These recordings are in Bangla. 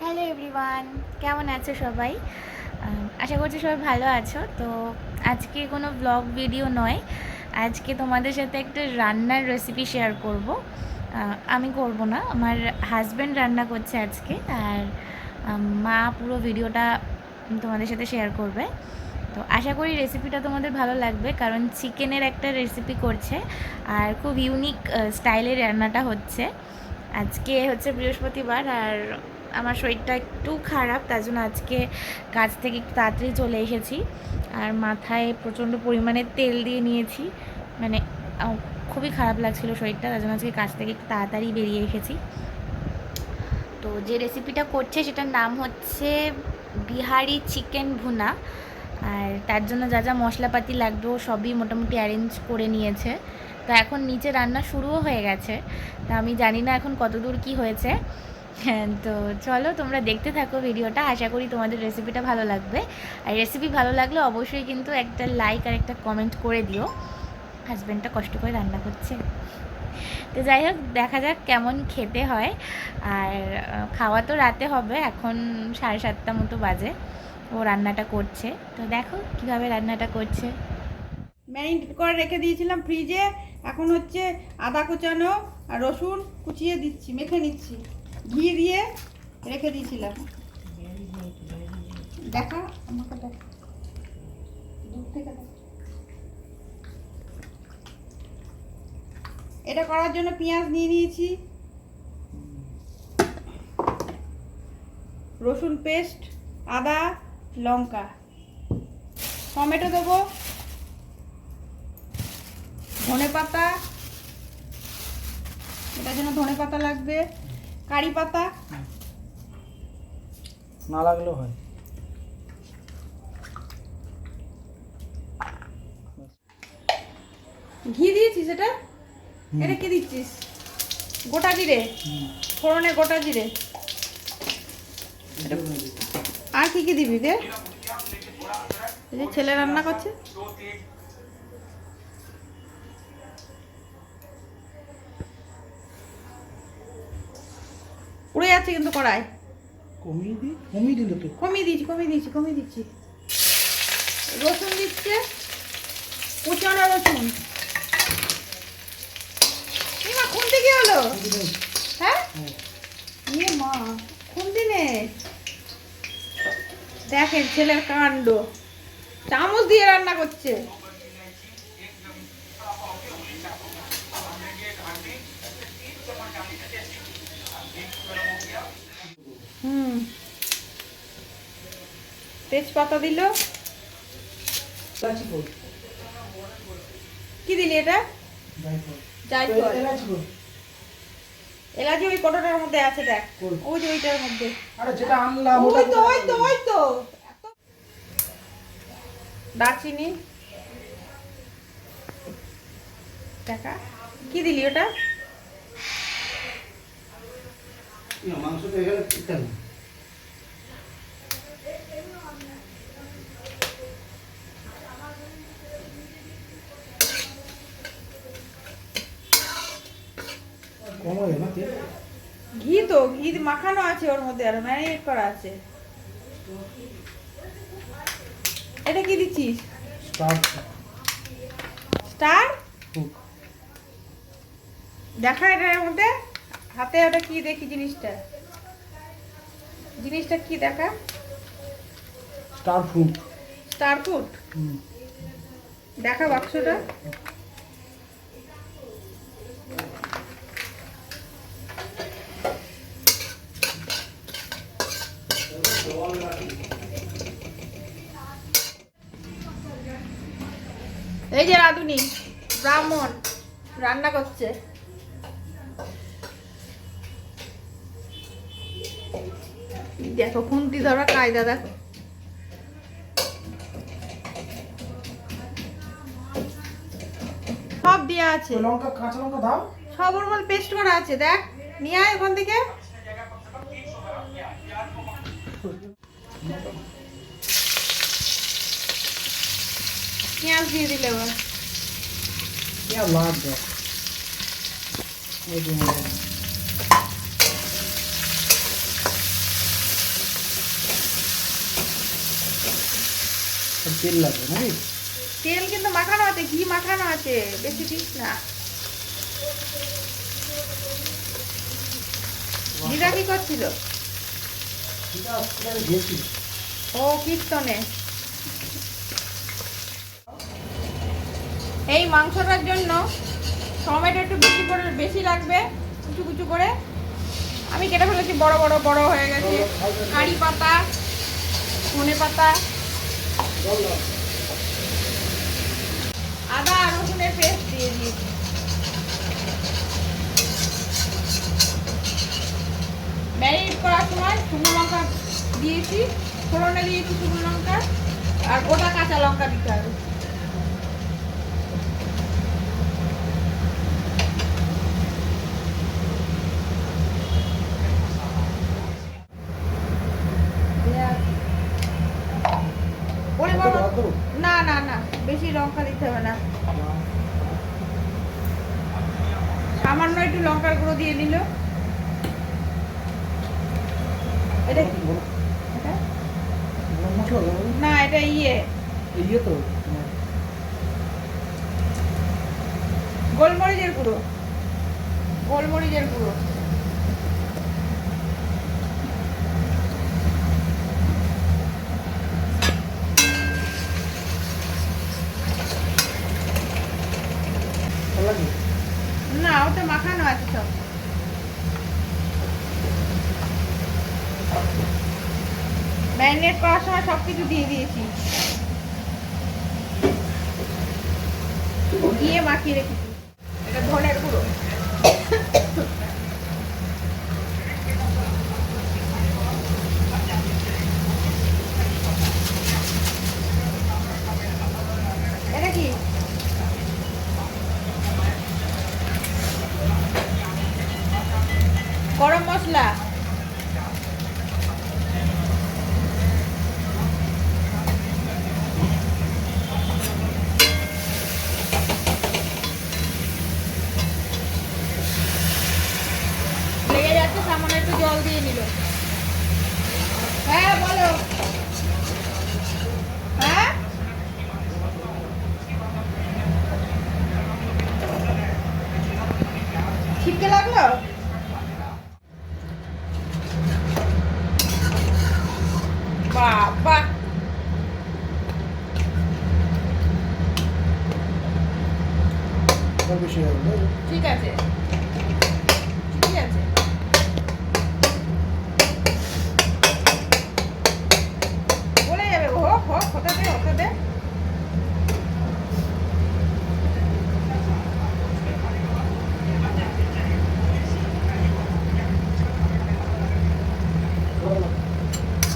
হ্যালো এভরিওয়ান, কেমন আছো সবাই? আশা করছি সবাই ভালো আছো। তো আজকে কোনো ব্লগ ভিডিও নয়, আজকে তোমাদের সাথে একটা রান্নার রেসিপি শেয়ার করব। আমি করব না, আমার হাজব্যান্ড রান্না করছে আজকে। আর মা পুরো ভিডিওটা তোমাদের সাথে শেয়ার করবে। তো আশা করি রেসিপিটা তোমাদের ভালো লাগবে, কারণ চিকেনের একটা রেসিপি করছে আর খুব ইউনিক স্টাইলে রান্নাটা হচ্ছে। আজকে হচ্ছে বৃহস্পতিবার আর আমার শরীরটা একটু খারাপ, তার জন্য আজকে কাজ থেকে একটু তাড়াতাড়ি চলে এসেছি। আর মাথায় প্রচণ্ড পরিমাণে তেল দিয়ে নিয়েছি, মানে খুবই খারাপ লাগছিল শরীরটা, তার জন্য আজকে কাজ থেকে একটু তাড়াতাড়ি বেরিয়ে এসেছি। তো যে রেসিপিটা করছে সেটার নাম হচ্ছে বিহারি চিকেন ভুনা। আর তার জন্য যা যা মশলাপাতি লাগবে ও সবই মোটামুটি অ্যারেঞ্জ করে নিয়েছে। তো এখন নিচে রান্না শুরুও হয়ে গেছে, তা আমি জানি না এখন কতদূর কি হয়েছে। হ্যাঁ, তো চলো তোমরা দেখতে থাকো ভিডিওটা, আশা করি তোমাদের রেসিপিটা ভালো লাগবে। আর রেসিপি ভালো লাগলে অবশ্যই কিন্তু একটা লাইক আর একটা কমেন্ট করে দিও। হাজব্যান্ডটা কষ্ট করে রান্না করছে, তো যাই হোক দেখা যাক কেমন খেতে হয়। আর খাওয়া তো রাতে হবে, এখন 7:30 মতো বাজে, ও রান্নাটা করছে। তো দেখো কিভাবে রান্নাটা করছে। ম্যারিনেট করে রেখে দিয়েছিলাম ফ্রিজে। এখন হচ্ছে আদা কুচানো আর রসুন কুচিয়ে দিচ্ছি, মেখে নিচ্ছি, ঘি দিয়ে রেখে দিয়েছিলাম। দেখা আমাকে দেখা, দূর থেকে দেখা। এটা করার জন্য পেঁয়াজ নিয়ে নিয়েছি, রসুন পেস্ট, আদা, লঙ্কা, টমেটো দেবো, ধনে পাতা, এটার জন্য ধনে পাতা লাগবে, কারি পাতা না লাগলেও হয়। ঘি দিয়েছিস এটা? এটা কি দিচ্ছিস? গোটা জিরে, ফোড়নে গোটা জিরে। আর কি কি দিবি রে? এই যে ছেলে রান্না করছে। উড়ে যাচ্ছে কিন্তু কড়াই। কমিয়ে দিলে তো। কমিয়ে দিচ্ছি। রসুন দিচ্ছে, কুচানো রসুন। মা খুনতে কি হলো? হ্যাঁ ইয়ে মা, খুনতি নে। দেখেন ছেলের কাণ্ড, চামচ দিয়ে রান্না করছে। তেজপাতা দিল। কি দিলি এটা? জায়ফল। এলাচি ওই কটোটার মধ্যে আছে, দেখ ওই যে ওইটার মধ্যে। আরে যেটা আনলাম ওই তো দারচিনি। দেখা কি দিলি ওটা? মাংস তো এখানে চিকেন। কম হয় না তেল? ঘি তো, ঘি মাখানো আছে ওর মধ্যে, আর ম্যারিনেট করা আছে। এটা কি দিচ্ছিস? স্টার। দেখা এটার মধ্যে হাতে, ওটা কি দেখি জিনিসটা? জিনিসটা কি দেখা? Star fruit. Star food. দেখা বাক্সটা। এই যে রাঁধুনি ব্রাহ্মণ রান্না করছে। দেখো খুন্তি ধরা কায়দা, দেখো। সব দেওয়া আছে, লঙ্কা, কাঁচা লঙ্কা দাও। সব ওর মধ্যে পেস্ট করা আছে, দেখ নিয়ে আয় ওখান থেকে। পেঁয়াজ দিয়ে দিলে এবার। পেঁয়াজ লাগবে। তেল লাগবে নাকি? তেল কিন্তু মাখানো আছে, ঘি মাখানো আছে, বেশি দিস না। দিদা কি করছিল? এটা হসপিটালে গিয়েছিল। ও কীর্তনে। এই মাংসটার জন্য টমেটো একটু বেশি লাগবে, কুচু কুচু করে। আমি কেটে ফেলেছি, বড় বড় বড় হয়ে গেছে। কারি পাতা, ধনে পাতা, আদা আর রসুনের পেস্ট দিয়ে দিয়েছি। ম্যারিনেট করার সময় শুকনো লঙ্কা দিয়েছি, ফোড়নে দিয়েছি শুকনো লঙ্কা, আর গোটা কাঁচা লঙ্কা দিতে হবে। না না না, বেশি লঙ্কা দিতে হবে না, সামান্য একটু লঙ্কার গুঁড়ো দিয়ে নিল। এটা কি? এটা মশলা দেবো না, এটা ইয়ে তো তোমার গোলমরিচের গুঁড়ো, গোলমরিচের গুঁড়ো। লাগে না, ওটা মাখানো আছে সব। ম্যারিনেট করার সময় সব কিছু দিয়ে দিয়েছি, দিয়ে মাখিয়ে রেখেছি। এটা ধনের গুঁড়ো। এটা কি? গরম মশলা, লেগে যাচ্ছে, সামান্য একটু জল দিয়ে নিল। হ্যাঁ বলো। হ্যাঁ ছিটকে লাগলো। বাবা, বেশি হয়ে গেল। ঠিক আছে ঠিক আছে। বলে যাবে, হোক হোক, হতে দে হতে দে।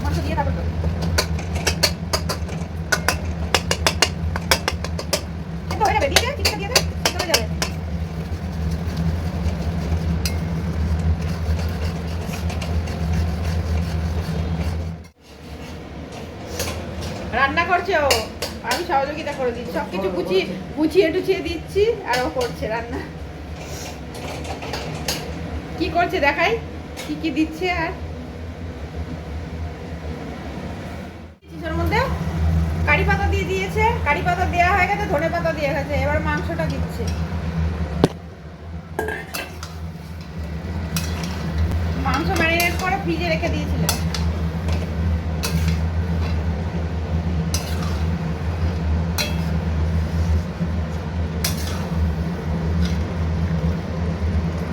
মাংস দিয়ে তারপর তো হয়ে যাবে, দিয়ে দে, চিকেনটা দিয়ে দে, চলে যাবে। রান্না করছে ও, আমি সহযোগিতা করে দিচ্ছি, সবকিছু গুছিয়ে টুছিয়ে দিচ্ছি, আর ও করছে রান্না। কি করছে দেখাই, কি কি দিচ্ছে। আর এর মধ্যে কারি পাতা দিয়ে দিয়েছে, কারি পাতা দেওয়া হয়ে গেছে, ধনে পাতা দিয়ে গেছে। এবার মাংসটা দিচ্ছে। মাংস ম্যারিনেট করে ফ্রিজে রেখে দিয়েছিলাম।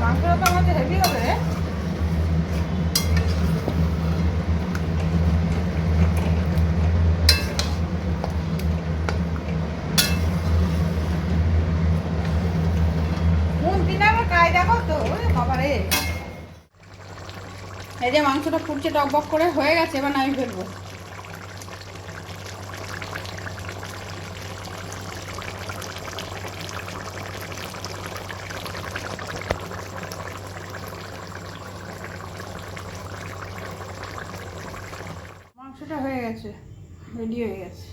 মাংসটা তো আমাদের হেভি হবে রে। এই যে মাংসটা ফুটছে টকবক করে, হয়ে গেছে, এবার নামি ফেলবো। মাংসটা হয়ে গেছে, রেডি হয়ে গেছে।